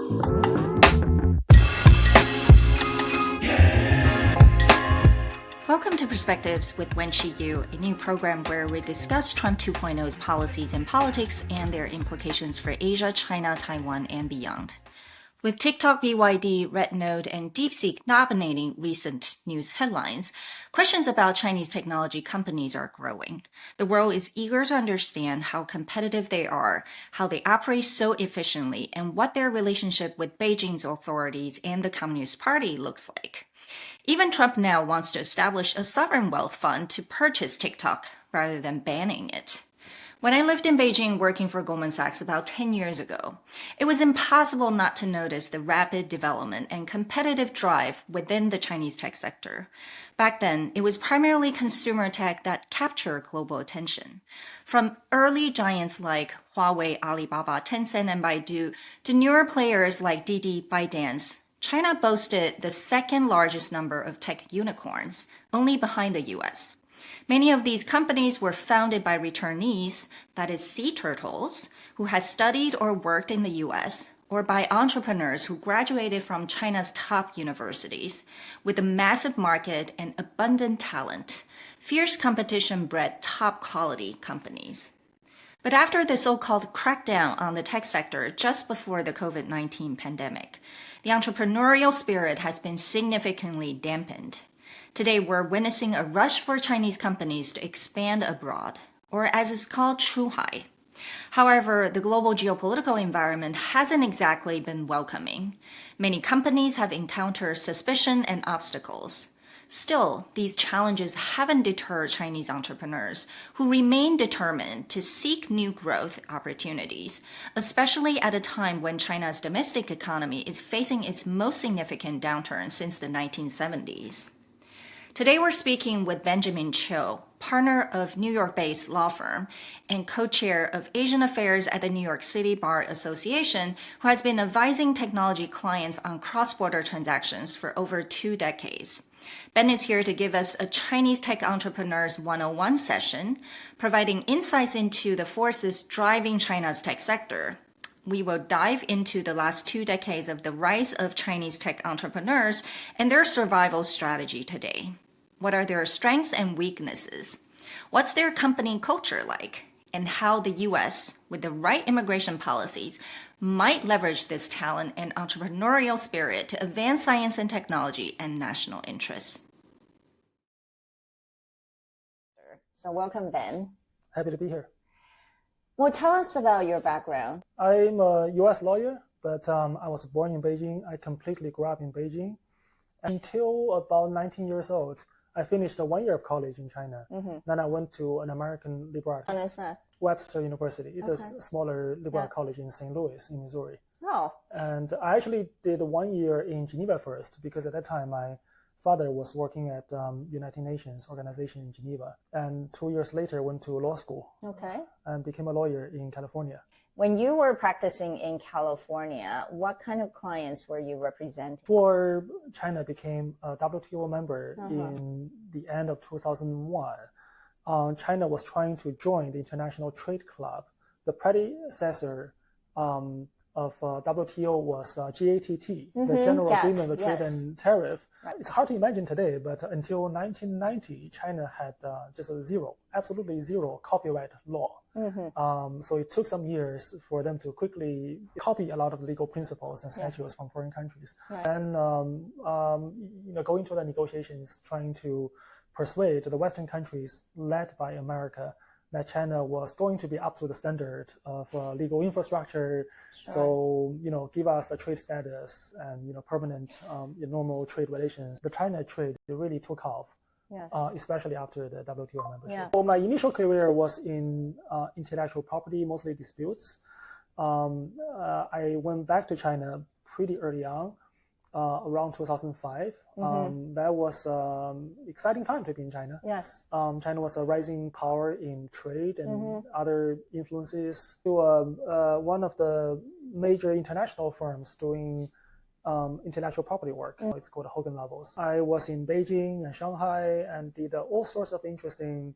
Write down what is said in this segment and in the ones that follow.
Welcome to Perspectives with Wenchi Yu, a new program where we discuss Trump 2.0's policies and politics and their implications for Asia, China, Taiwan, and beyond. With TikTok, BYD, Red Note, and DeepSeek dominating recent news headlines, questions about Chinese technology companies are growing. The world is eager to understand how competitive they are, how they operate so efficiently, and what their relationship with Beijing's authorities and the Communist Party looks like. Even Trump now wants to establish a sovereign wealth fund to purchase TikTok rather than banning it. When I lived in Beijing working for Goldman Sachs about 10 years ago, it was impossible not to notice the rapid development and competitive drive within the Chinese tech sector. Back then, it was primarily consumer tech that captured global attention. From early giants like Huawei, Alibaba, Tencent, and Baidu, to newer players like Didi, ByteDance, China boasted the second largest number of tech unicorns, only behind the US. Many of these companies were founded by returnees, that is sea turtles, who had studied or worked in the US, or by entrepreneurs who graduated from China's top universities. With a massive market and abundant talent, fierce competition bred top quality companies. But after the so-called crackdown on the tech sector just before the COVID-19 pandemic, the entrepreneurial spirit has been significantly dampened. Today, we're witnessing a rush for Chinese companies to expand abroad, or as it's called, Chuhai. However, the global geopolitical environment hasn't exactly been welcoming. Many companies have encountered suspicion and obstacles. Still, these challenges haven't deterred Chinese entrepreneurs who remain determined to seek new growth opportunities, especially at a time when China's domestic economy is facing its most significant downturn since the 1970s. Today, we're speaking with Benjamin Qiu, partner of New York-based law firm and co-chair of Asian Affairs at the New York City Bar Association, who has been advising technology clients on cross-border transactions for over 2 decades. Ben is here to give us a Chinese Tech Entrepreneurs 101 session, providing insights into the forces driving China's tech sector. We will dive into the last 2 decades of the rise of Chinese tech entrepreneurs and their survival strategy today. What are their strengths and weaknesses? What's their company culture like? And how the US, with the right immigration policies, might leverage this talent and entrepreneurial spirit to advance science and technology and national interests. So welcome, Ben. Happy to be here. Well, tell us about your background. I'm a U.S. lawyer, but I was born in Beijing. I completely grew up in Beijing. Until about 19 years old, I finished 1 year of college in China. Then I went to an American liberal arts. What is that? Webster University. It's a smaller liberal college in St. Louis, in Missouri. Oh. And I actually did 1 year in Geneva first, because at that time my father was working at United Nations organization in Geneva. And 2 years later, went to law school. Okay. And became a lawyer in California. When you were practicing in California, what kind of clients were you representing? Before China became a WTO member in the end of 2001, China was trying to join the International Trade Club. The predecessor of WTO was GATT, the General Agreement on Trade and Tariff. Right. It's hard to imagine today, but until 1990, China had just absolutely zero copyright law. So it took some years for them to quickly copy a lot of legal principles and statutes from foreign countries. Right. And going through the negotiations, trying to persuade the Western countries led by America that China was going to be up to the standard of legal infrastructure. Sure. So, give us the trade status and, permanent normal trade relations. The China trade really took off, especially after the WTO membership. Yeah. So my initial career was in intellectual property, mostly disputes. I went back to China pretty early on. Around 2005. That was exciting time to be in China. Yes. China was a rising power in trade and other influences. To one of the major international firms doing intellectual property work. It's called Hogan Lovells. I was in Beijing and Shanghai and did all sorts of interesting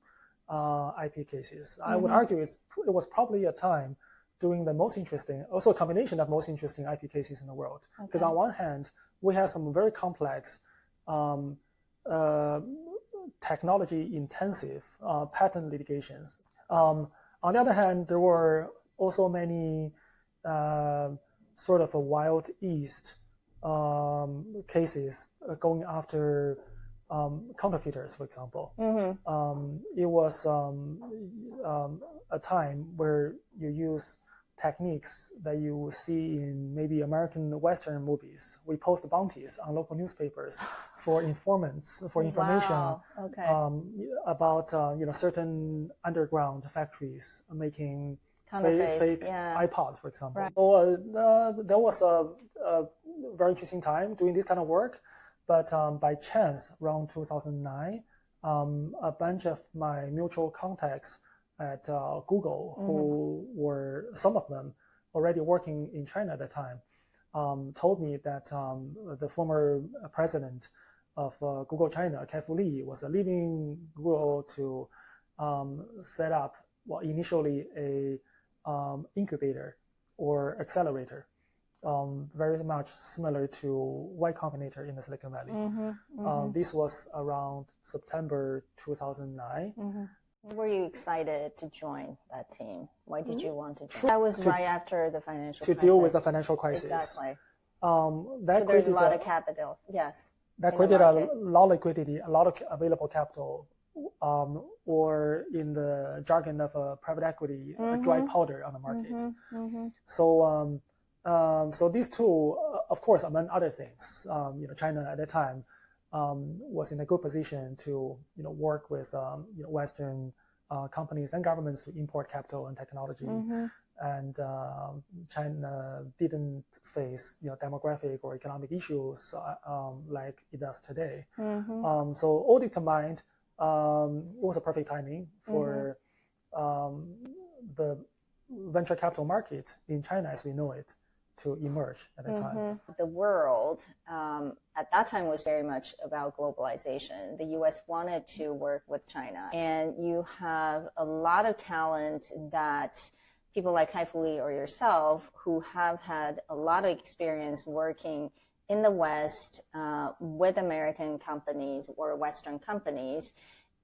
IP cases. I would argue it was probably a time doing the most interesting, also a combination of most interesting IP cases in the world. Because on one hand, we have some very complex, technology-intensive patent litigations. On the other hand, there were also many sort of a wild east cases going after counterfeiters, for example. It was a time where you use techniques that you see in maybe American Western movies. We post bounties on local newspapers for informants, for information about certain underground factories making fake iPods, for example. Right. So there was a very interesting time doing this kind of work. But by chance, around 2009, a bunch of my mutual contacts at Google, who were some of them already working in China at the time, told me that the former president of Google China, Kai-Fu Lee, was leaving Google to set up, initially a incubator or accelerator, very much similar to Y Combinator in the Silicon Valley. This was around September 2009. Were you excited to join that team? Why did you want to join? That was right after the financial crisis. To deal with the financial crisis. Exactly. So there's a lot of capital, yes. That created a lot of liquidity, a lot of available capital, or in the jargon of private equity, dry powder on the market. So so these two, of course, among other things, China at that time was in a good position to work with Western companies and governments to import capital and technology, and China didn't face demographic or economic issues like it does today. So all the combined, it was a perfect timing for the venture capital market in China as we know it to emerge at that time. The world at that time was very much about globalization. The US wanted to work with China, and you have a lot of talent that people like Kai-Fu Lee or yourself who have had a lot of experience working in the West with American companies or Western companies,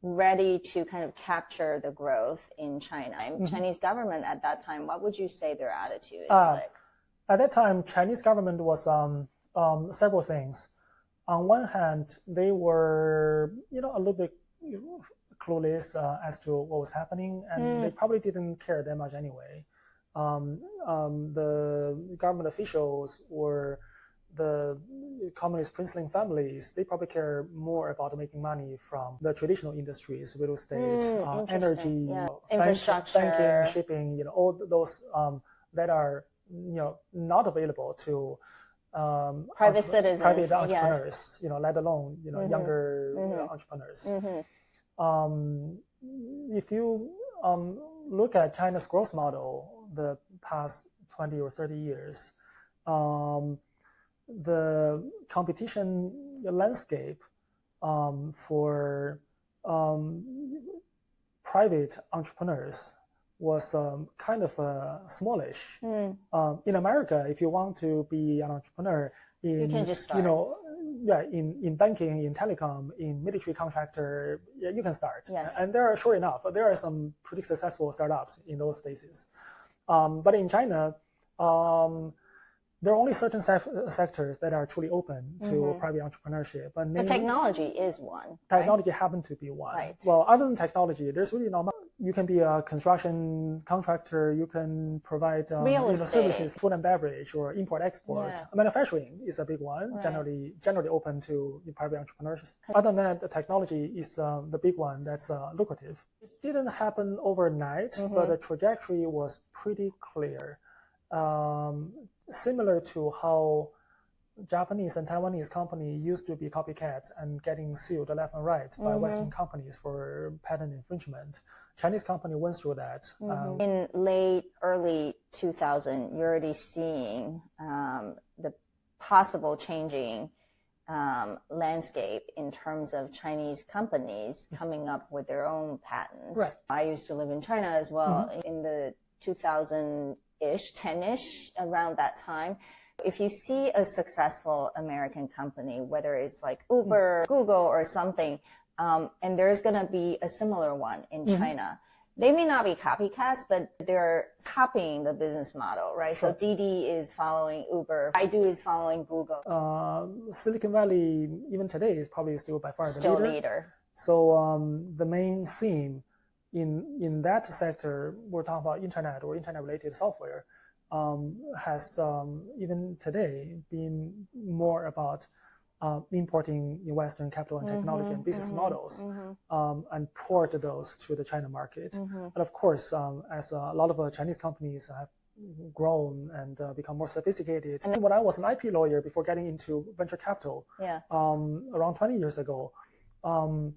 ready to kind of capture the growth in China. Chinese government at that time, what would you say their attitude is like? At that time, Chinese government was several things. On one hand, they were a little bit clueless as to what was happening, and they probably didn't care that much anyway. The government officials or the communist princeling families, they probably care more about making money from the traditional industries, real estate, energy, infrastructure, banking, shipping, all those that are not available to private citizens, private entrepreneurs, let alone younger entrepreneurs. If you look at China's growth model the past 20 or 30 years, the competition landscape for private entrepreneurs was kind of smallish. In America, if you want to be an entrepreneur in, you can just start. In banking, in telecom, in military contractor, you can start. Yes. And sure enough, there are some pretty successful startups in those spaces. But in China, there are only certain sectors that are truly open to private entrepreneurship. But technology is one. Technology happened to be one. Right. Well, other than technology, there's really not much. You can be a construction contractor. You can provide services, food and beverage, or import-export. Yeah. Manufacturing is a big one, right. generally open to private entrepreneurs. Other than that, the technology is the big one that's lucrative. It didn't happen overnight, but the trajectory was pretty clear. Similar to how Japanese and Taiwanese companies used to be copycats and getting sued left and right by Western companies for patent infringement. Chinese company went through that. In early 2000, you're already seeing the possible changing landscape in terms of Chinese companies coming up with their own patents. Right. I used to live in China as well. In the 2000 ish, 10-ish, around that time. If you see a successful American company, whether it's like Uber, Google, or something, and there's going to be a similar one in China, they may not be copycats, but they're copying the business model, right? Sure. So Didi is following Uber, Baidu is following Google. Silicon Valley, even today, is probably still by far Still the leader. So the main theme in that sector, we're talking about internet or internet-related software, has even today been more about importing Western capital and technology and business models and port those to the China market. But of course, as a lot of Chinese companies have grown and become more sophisticated. And when I was an IP lawyer before getting into venture capital, around 20 years ago, also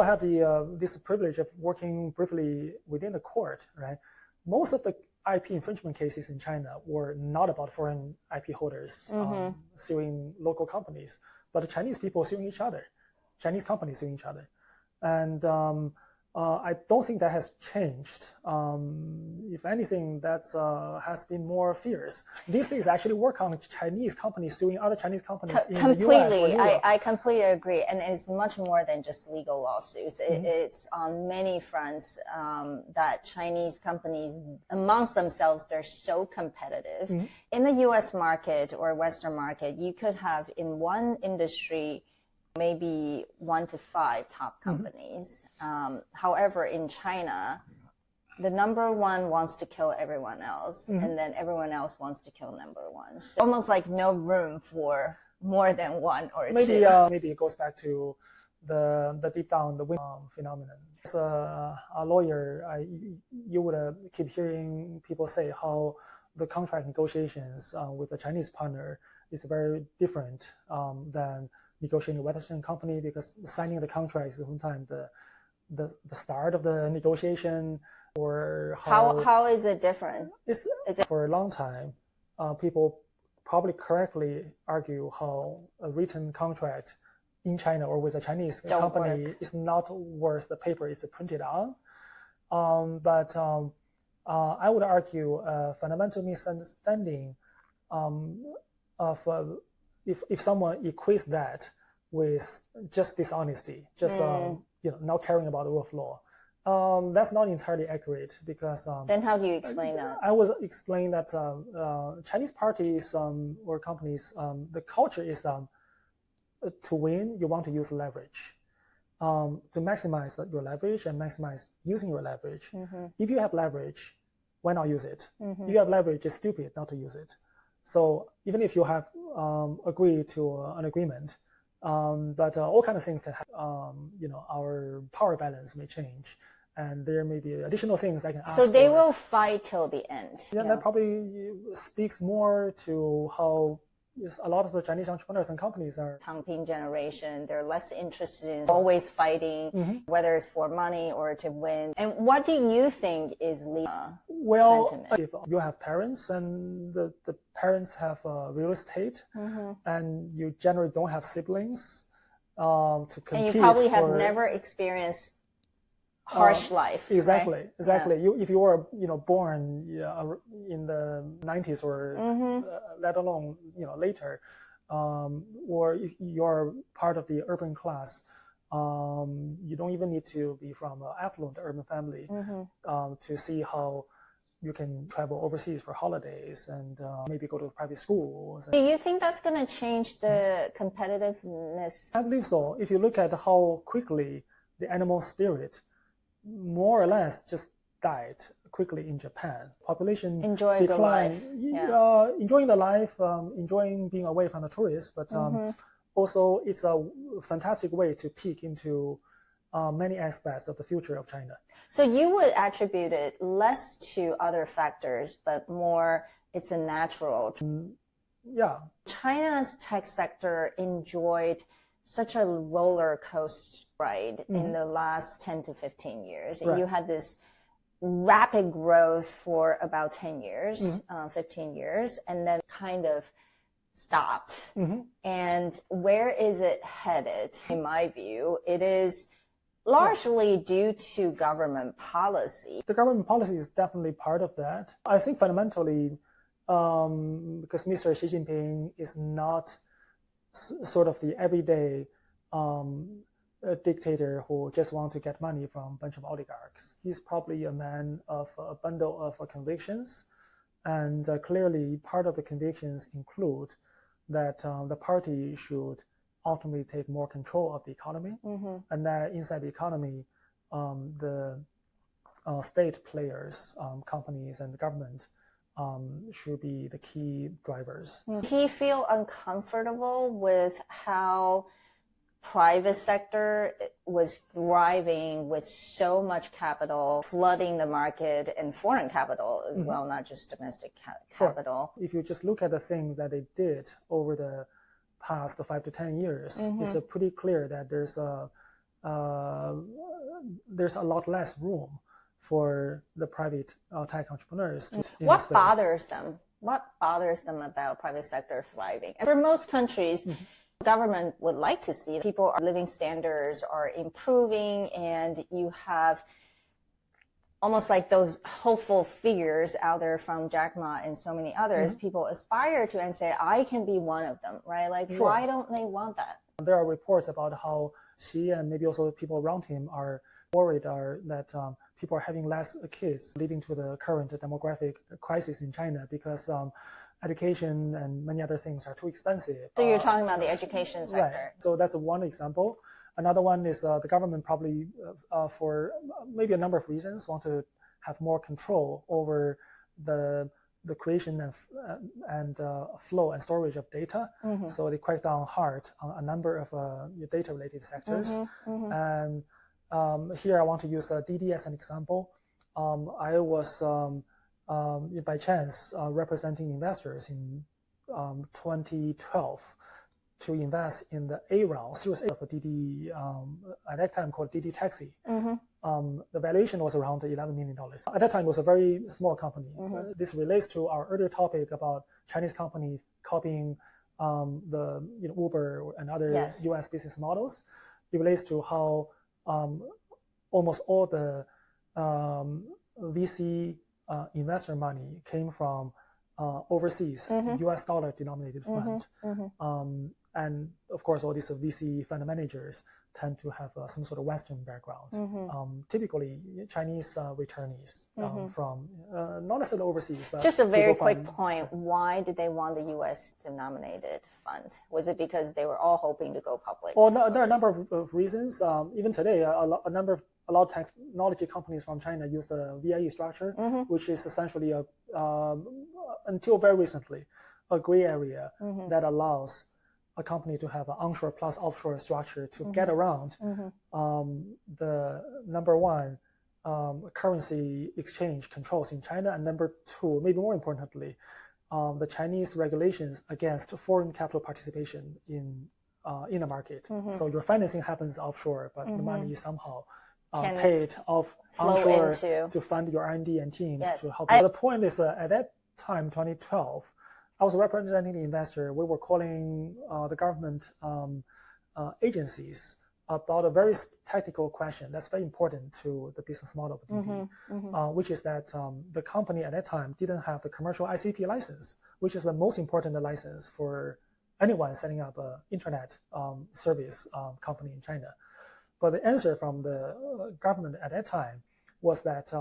I had this privilege of working briefly within the court, right? Most of the IP infringement cases in China were not about foreign IP holders suing local companies, but Chinese people suing each other, Chinese companies suing each other. And I don't think that has changed. If anything, that has been more fierce. These days, actually work on Chinese companies suing other Chinese companies in the US or Europe. I completely agree. And it's much more than just legal lawsuits. It's on many fronts that Chinese companies, amongst themselves, they're so competitive. In the US market or Western market, you could have in one industry maybe 1 to 5 top companies. However, in China, the number one wants to kill everyone else, and then everyone else wants to kill number one. So almost like no room for more than one or two. Maybe it goes back to the deep down the phenomenon. As a lawyer, you would keep hearing people say how the contract negotiations with the Chinese partner is very different than negotiating with a Western company, because signing the contract is sometimes the start of the negotiation. Or how is it different? Is it for a long time, people probably correctly argue how a written contract in China or with a Chinese company is not worth the paper it's printed on. But I would argue a fundamental misunderstanding of if someone equates that with just dishonesty, just not caring about the rule of law, that's not entirely accurate, because then how do you explain that? I would explain that Chinese parties or companies, the culture is to win, you want to use leverage. To maximize your leverage and maximize using your leverage. If you have leverage, why not use it? If you have leverage, it's stupid not to use it. So even if you have agreed to an agreement, but all kinds of things can happen. Our power balance may change, and there may be additional things that can ask. So they will fight till the end. Yeah, that probably speaks more to how a lot of the Chinese entrepreneurs and companies are. Tangping generation, they're less interested in always fighting, whether it's for money or to win. And what do you think is legal sentiment? If you have parents and the parents have real estate, and you generally don't have siblings to compete. And you probably have never experienced harsh life. Exactly, right? exactly. Yeah. If you were, born in the 90s or let alone, later, or if you're part of the urban class, you don't even need to be from an affluent urban family to see how you can travel overseas for holidays and maybe go to private schools. Do you think that's going to change the competitiveness? I believe so. If you look at how quickly the animal spirit more or less just died quickly in Japan. Population enjoying decline, enjoying the life, enjoying being away from the tourists, but also it's a fantastic way to peek into many aspects of the future of China. So you would attribute it less to other factors, but more it's a natural. Yeah. China's tech sector enjoyed such a roller coaster ride in the last 10 to 15 years. Right. You had this rapid growth for about 10 years, 15 years, and then kind of stopped. And where is it headed? In my view, it is largely due to government policy. The government policy is definitely part of that. I think fundamentally, because Mr. Xi Jinping is not sort of the everyday dictator who just wants to get money from a bunch of oligarchs. He's probably a man of a bundle of convictions, and clearly part of the convictions include that the party should ultimately take more control of the economy, and that inside the economy, the state players, companies, and the government should be the key drivers. He feel uncomfortable with how private sector was thriving with so much capital flooding the market and foreign capital as well, not just domestic capital. Sure. If you just look at the things that they did over the past 5 to 10 years, it's pretty clear that there's a lot less room for the private tech entrepreneurs. What bothers them? What bothers them about private sector thriving? And for most countries, government would like to see people living standards are improving, and you have almost like those hopeful figures out there from Jack Ma and so many others. People aspire to and say, I can be one of them, right? Like, why don't they want that? There are reports about how Xi and maybe also people around him are worried that people are having less kids, leading to the current demographic crisis in China because education and many other things are too expensive. So you're talking about the education sector. Right. So that's one example. Another one is the government probably, for maybe a number of reasons, want to have more control over the creation and flow and storage of data. So they crack down hard on a number of data-related sectors. And here I want to use Didi as an example. I was by chance representing investors in 2012 to invest in the A round, Series A of Didi, at that time called Didi Taxi. The valuation was around $11 million. At that time, it was a very small company. This relates to our earlier topic about Chinese companies copying the Uber and other US business models. It relates to how almost all the VC investor money came from overseas, US dollar denominated fund. And of course, all these VC fund managers tend to have some sort of Western background. Typically, Chinese returnees from not necessarily overseas, but just a very quick point. Why did they want the US denominated fund? Was it because they were all hoping to go public? Well, no, there are a number of reasons. Even today, a lot of technology companies from China use the VIE structure, which is essentially until very recently a gray area that allows a company to have an onshore plus offshore structure to get around the number one currency exchange controls in China, and number two, maybe more importantly, the Chinese regulations against foreign capital participation in the market. So your financing happens offshore, but the money is somehow paid off onshore to fund your R&D and teams to help. The point is, at that time, 2012, I was representing the investor. We were calling the government agencies about a very technical question that's very important to the business model of Didi, which is that the company at that time didn't have the commercial ICP license, which is the most important license for anyone setting up an internet service company in China. But the answer from the government at that time was that,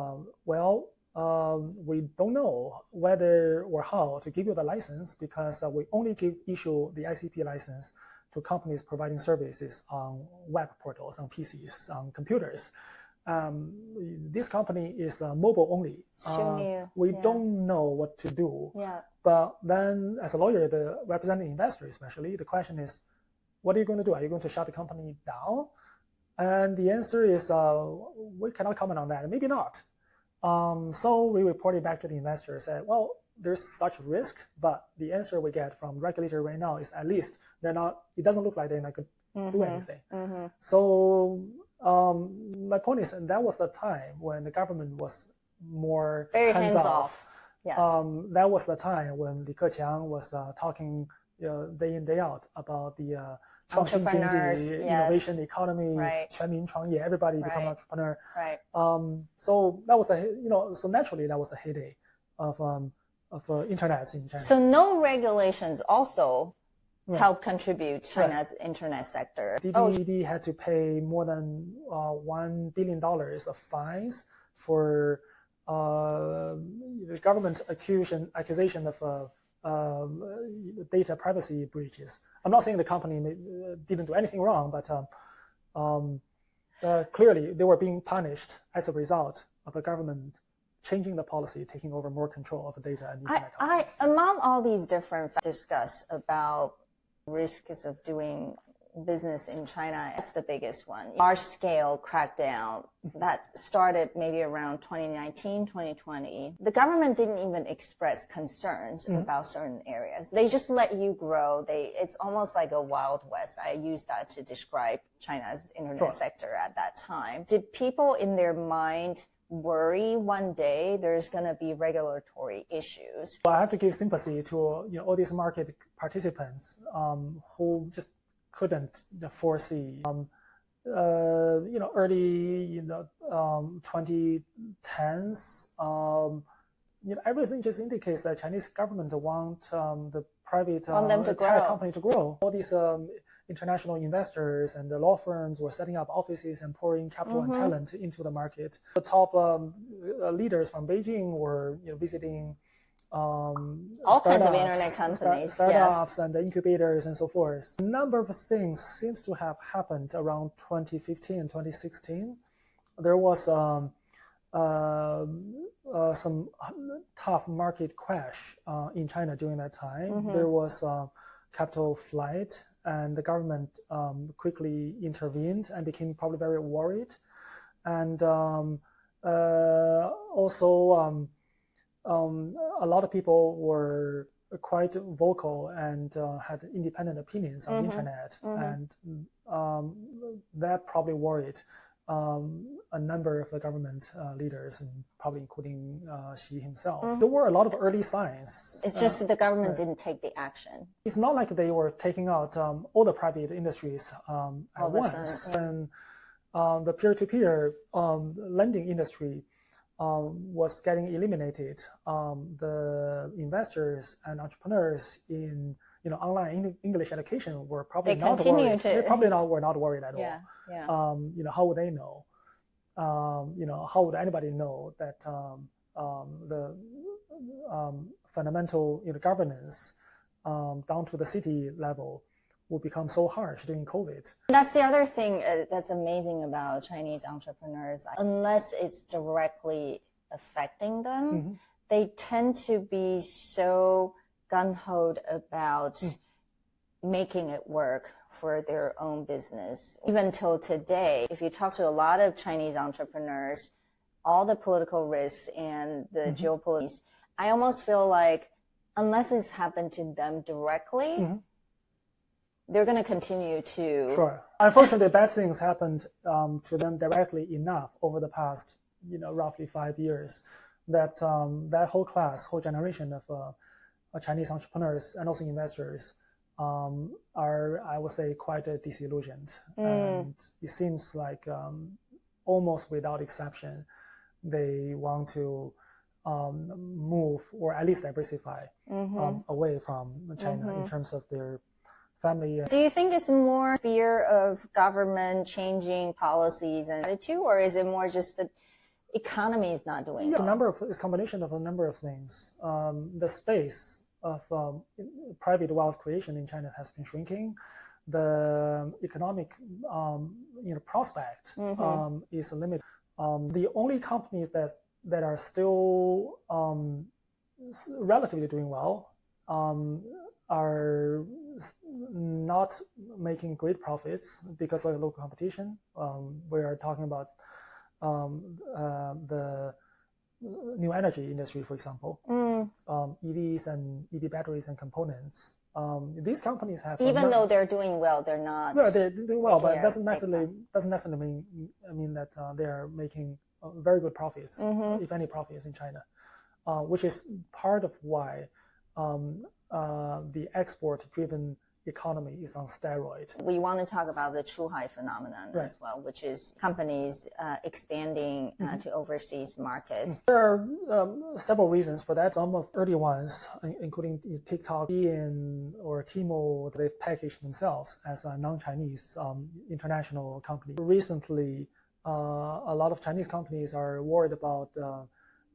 we don't know whether or how to give you the license because we only issue the ICP license to companies providing services on web portals, on PCs, on computers. This company is mobile only. We don't know what to do. But then as a lawyer, representing investor especially, the question is, what are you going to do? Are you going to shut the company down? And the answer is, we cannot comment on that. Maybe not. So we reported back to the investor, said, well, there's such risk, but the answer we get from regulator right now is at least it doesn't look like they're not going to do anything. So my point is, and that was the time when the government was more very hands-off. Yes. That was the time when Li Keqiang was talking day in, day out about the 创新经济, Entrepreneurs, innovation economy, right. 全民创业, everybody become Right. entrepreneur. Right. So that was so naturally that was the heyday of internet in China. So no regulations also Right. help contribute China's internet sector. DD had to pay more than $1 billion of fines for the government accusation of data privacy breaches. I'm not saying the company didn't do anything wrong, but clearly they were being punished as a result of the government changing the policy, taking over more control of the data and internet companies. Among all these different discuss about risks of doing business in China, that's the biggest one. Large-scale crackdown that started maybe around 2019, 2020. The government didn't even express concerns about certain areas. They just let you grow. It's almost like a Wild West. I use that to describe China's internet sector at that time. Did people in their mind worry one day there's going to be regulatory issues? Well, I have to give sympathy to all these market participants who just couldn't foresee. Early 2010s, everything just indicates that Chinese government want the private tech company to grow. All these international investors and the law firms were setting up offices and pouring capital and talent into the market. The top leaders from Beijing were visiting all kinds of internet companies, startups and the incubators and so forth. A number of things seems to have happened around 2015 and 2016. There was some tough market crash in China during that time. There was capital flight, and the government quickly intervened and became probably very worried. And also a lot of people were quite vocal and had independent opinions on the internet, and that probably worried a number of the government leaders, and probably including Xi himself. There were a lot of early signs. It's just that the government didn't take the action. It's not like they were taking out all the private industries at once. And the peer-to-peer lending industry was getting eliminated. The investors and entrepreneurs in online English education were probably not worried. They probably were not worried at all. Yeah. How would they know? How would anybody know that the fundamental governance down to the city level will become so harsh during COVID? That's the other thing that's amazing about Chinese entrepreneurs. Unless it's directly affecting them, they tend to be so gung-ho about making it work for their own business. Even till today, if you talk to a lot of Chinese entrepreneurs, all the political risks and the geopolitics, I almost feel like unless it's happened to them directly, they're going to continue to... Sure. Unfortunately, bad things happened to them directly enough over the past, roughly 5 years, that that whole generation of Chinese entrepreneurs and also investors are, I would say, quite disillusioned. And it seems like almost without exception, they want to move or at least diversify away from China in terms of their family. Do you think it's more fear of government changing policies and attitude, or is it more just the economy is not doing well? It's a combination of a number of things. The space of private wealth creation in China has been shrinking. The economic prospect is limited. The only companies that are still relatively doing well are not making great profits because of the local competition. We are talking about the new energy industry, for example, EVs and EV batteries and components. These companies have, even though they're doing well, they're not. No, they're doing well, but it doesn't necessarily mean that they are making very good profits, if any profits in China, which is part of why the export-driven economy is on steroid. We want to talk about the Chuhai phenomenon as well, which is companies expanding to overseas markets. There are several reasons for that. Some of early ones, including TikTok, or Tmall, they've packaged themselves as a non-Chinese international company. Recently, a lot of Chinese companies are worried about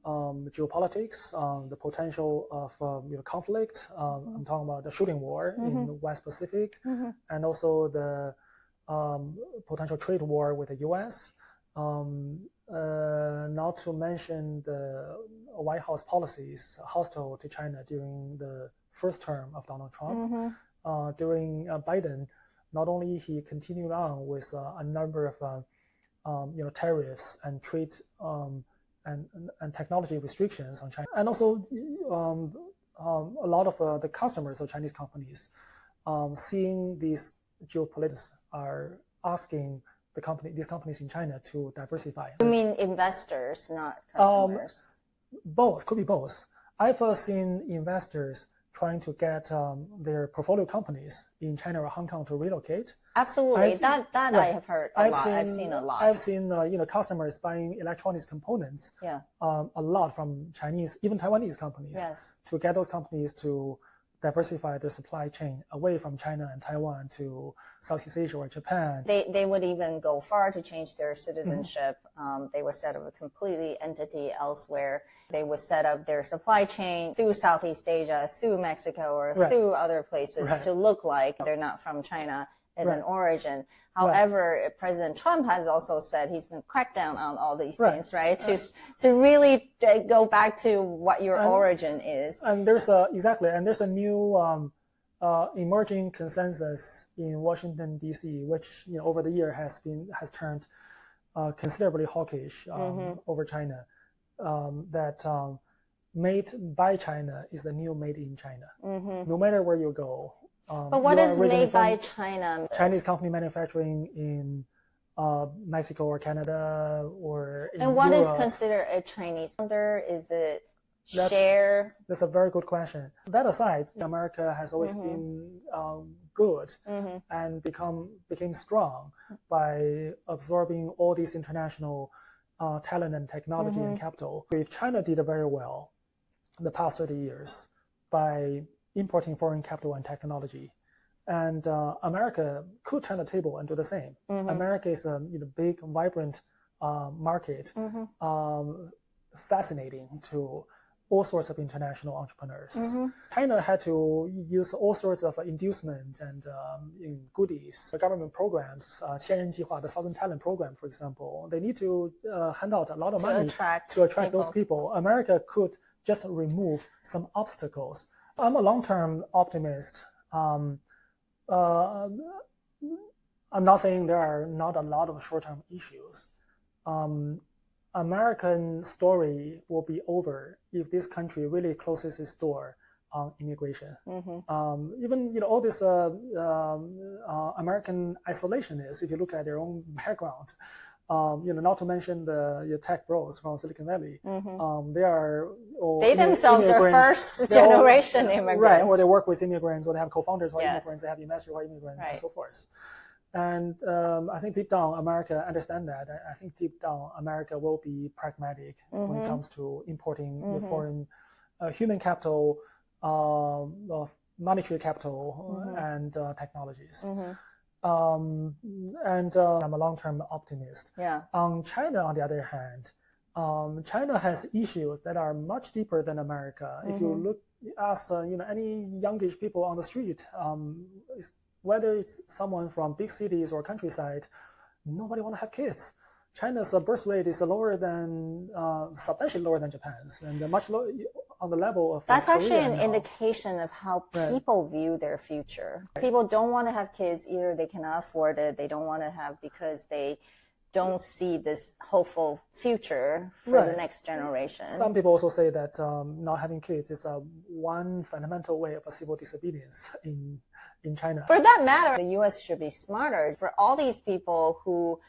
geopolitics, the potential of conflict. I'm talking about the shooting war in the West Pacific, and also the potential trade war with the U.S. Not to mention the White House policies hostile to China during the first term of Donald Trump. During Biden, not only he continued on with a number of tariffs and trade and technology restrictions on China, and also a lot of the customers of Chinese companies, seeing these geopolitics, are asking these companies in China to diversify. You mean investors, not customers? Both, could be both. I've seen investors trying to get their portfolio companies in China or Hong Kong to relocate. Absolutely, I have heard a lot. I've seen a lot. I've seen customers buying electronics components. A lot from Chinese, even Taiwanese companies. To get those companies to diversify their supply chain away from China and Taiwan to Southeast Asia or Japan. They would even go far to change their citizenship. They would set up a completely entity elsewhere. They would set up their supply chain through Southeast Asia, through Mexico, or through other places to look like they're not from China as an origin. However, President Trump has also said he's going to crack down on all these things, right? To really go back to what your origin is. And there's a new emerging consensus in Washington D.C., which over the year has turned considerably hawkish over China. That made by China is the new made in China. No matter where you go. But what is made by China? Chinese company manufacturing in Mexico or Canada or in And what Europe. is considered a Chinese founder? Is it share? That's a very good question. That aside, America has always been good and became strong by absorbing all these international talent and technology and capital. If China did very well in the past 30 years by importing foreign capital and technology, and America could turn the table and do the same. America is a big, vibrant market, fascinating to all sorts of international entrepreneurs. China had to use all sorts of inducement and goodies. The government programs, 千人计划, the Southern Talent Program, for example, they need to hand out a lot of money to attract those people. America could just remove some obstacles. I'm a long-term optimist. I'm not saying there are not a lot of short-term issues. American story will be over if this country really closes its door on immigration. Even all this American isolationists, if you look at their own background, not to mention the tech bros from Silicon Valley, they themselves are first generation immigrants, right? Or they work with immigrants, or they have co-founders who are immigrants, they have investors who are immigrants, and so forth. And I think deep down, America understand that. I think deep down, America will be pragmatic when it comes to importing foreign human capital, monetary capital, and technologies. And I'm a long-term optimist. China, on the other hand, China has issues that are much deeper than America. If you ask any youngish people on the street, whether it's someone from big cities or countryside, nobody want to have kids. China's birth rate is substantially lower than Japan's, and much lower on the level of. That's actually an indication of how people view their future. People don't want to have kids either; they cannot afford it. They don't want to have because they don't see this hopeful future for the next generation. Some people also say that not having kids is one fundamental way of a civil disobedience in China. For that matter, the U.S. should be smarter. For all these people who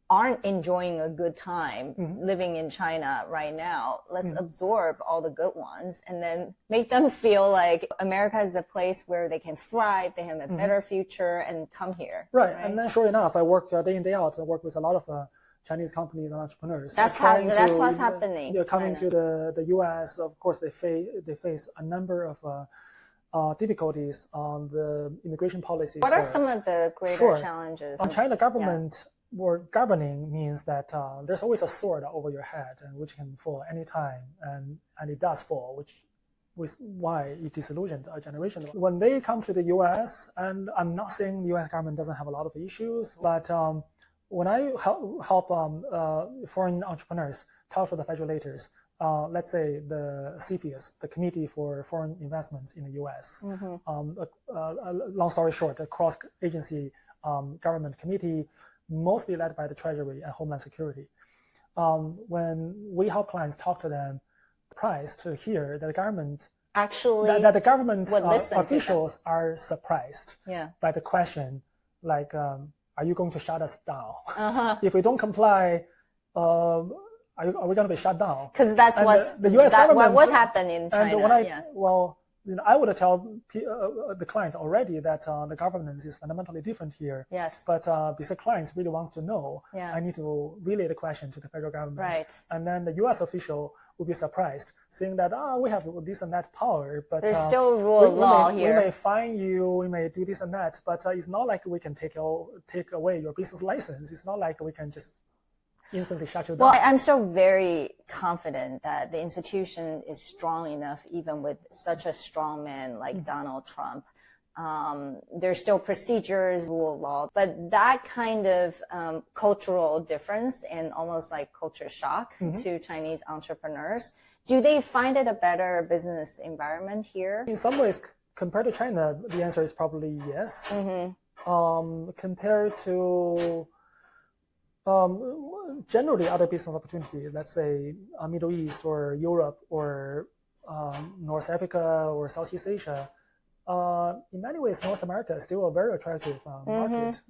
aren't enjoying a good time living in China right now. Let's absorb all the good ones and then make them feel like America is a place where they can thrive, they have a better future, and come here. Right. And then sure enough, I work day in, day out. I work with a lot of Chinese companies and entrepreneurs. That's what's happening. They're coming to the U.S. Of course, they face a number of difficulties on the immigration policy. What are some of the greater challenges? On China government, or governing means that there's always a sword over your head, and which can fall anytime, and it does fall, which was why it disillusioned a generation. When they come to the U.S., and I'm not saying the U.S. government doesn't have a lot of issues, but when I help foreign entrepreneurs talk to the federal regulators, let's say the CFIUS, the Committee for Foreign Investments in the U.S. Long story short, a cross-agency government committee, mostly led by the Treasury and Homeland Security. When we help clients talk to them, surprised to hear that the government that the government officials are surprised by the question, like, are you going to shut us down? If we don't comply, are we going to be shut down? Because that's the U.S. government. What happened in China? And when I would tell the client already that the governance is fundamentally different here. Yes. But because the clients really wants to know, I need to relay the question to the federal government. Right. And then the U.S. official will be surprised, saying that we have this and that power, but there's still rule of law here. We may fine you, we may do this and that, but it's not like we can take away your business license. It's not like we can just instantly shut you down. Well, I'm still very confident that the institution is strong enough, even with such a strong man like Donald Trump. There's still procedures, rule of law, but that kind of cultural difference and almost like culture shock to Chinese entrepreneurs, do they find it a better business environment here? In some ways, compared to China, the answer is probably yes. Compared to generally other business opportunities, let's say Middle East or Europe or North Africa or Southeast Asia, in many ways, North America is still a very attractive market.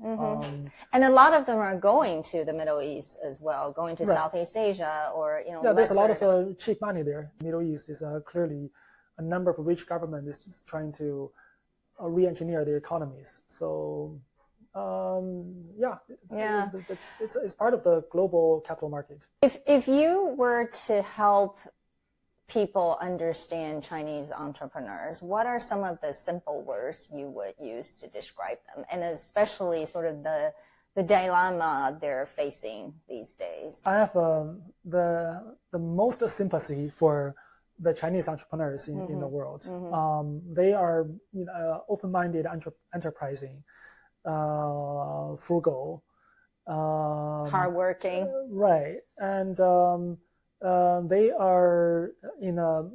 And a lot of them are going to the Middle East as well, going to Southeast Asia or, there's a lot of cheap money there. Middle East is clearly a number of rich governments is trying to re-engineer their economies. So, it's part of the global capital market. If you were to help people understand Chinese entrepreneurs, what are some of the simple words you would use to describe them, and especially sort of the dilemma they're facing these days? I have the most sympathy for the Chinese entrepreneurs in the world. They are open-minded, enterprising, frugal, hardworking, right, and they are in a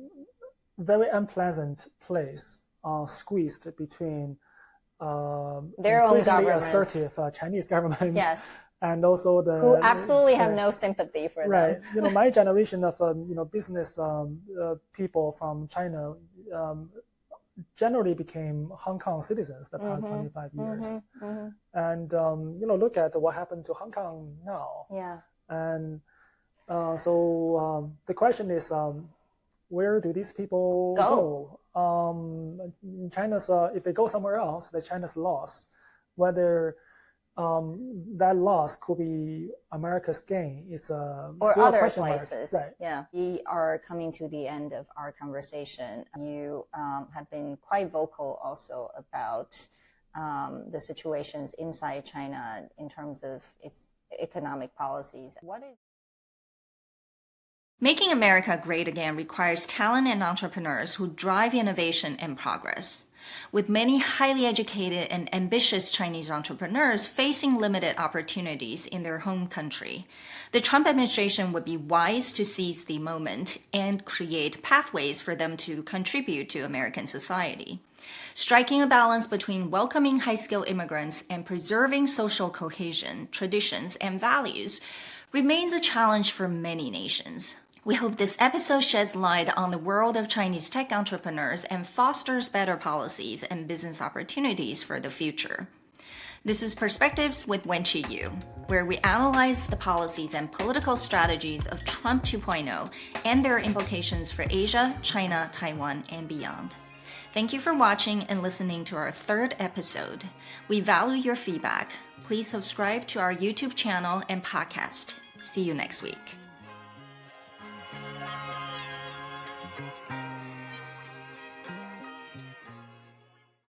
very unpleasant place, squeezed between their own government, assertive Chinese government, and also who absolutely have no sympathy for them. Right. My generation of business people from China generally became Hong Kong citizens the past 25 years, and look at what happened to Hong Kong now. And so the question is, where do these people go? China's if they go somewhere else, that's China's loss. Whether that loss could be America's gain is or still other a question places. Mark. Right. Yeah, we are coming to the end of our conversation. You have been quite vocal also about the situations inside China in terms of its economic policies. Making America great again requires talent and entrepreneurs who drive innovation and progress. With many highly educated and ambitious Chinese entrepreneurs facing limited opportunities in their home country, the Trump administration would be wise to seize the moment and create pathways for them to contribute to American society. Striking a balance between welcoming high-skilled immigrants and preserving social cohesion, traditions, and values remains a challenge for many nations. We hope this episode sheds light on the world of Chinese tech entrepreneurs and fosters better policies and business opportunities for the future. This is Perspectives with Wenchi Yu, where we analyze the policies and political strategies of Trump 2.0 and their implications for Asia, China, Taiwan, and beyond. Thank you for watching and listening to our third episode. We value your feedback. Please subscribe to our YouTube channel and podcast. See you next week.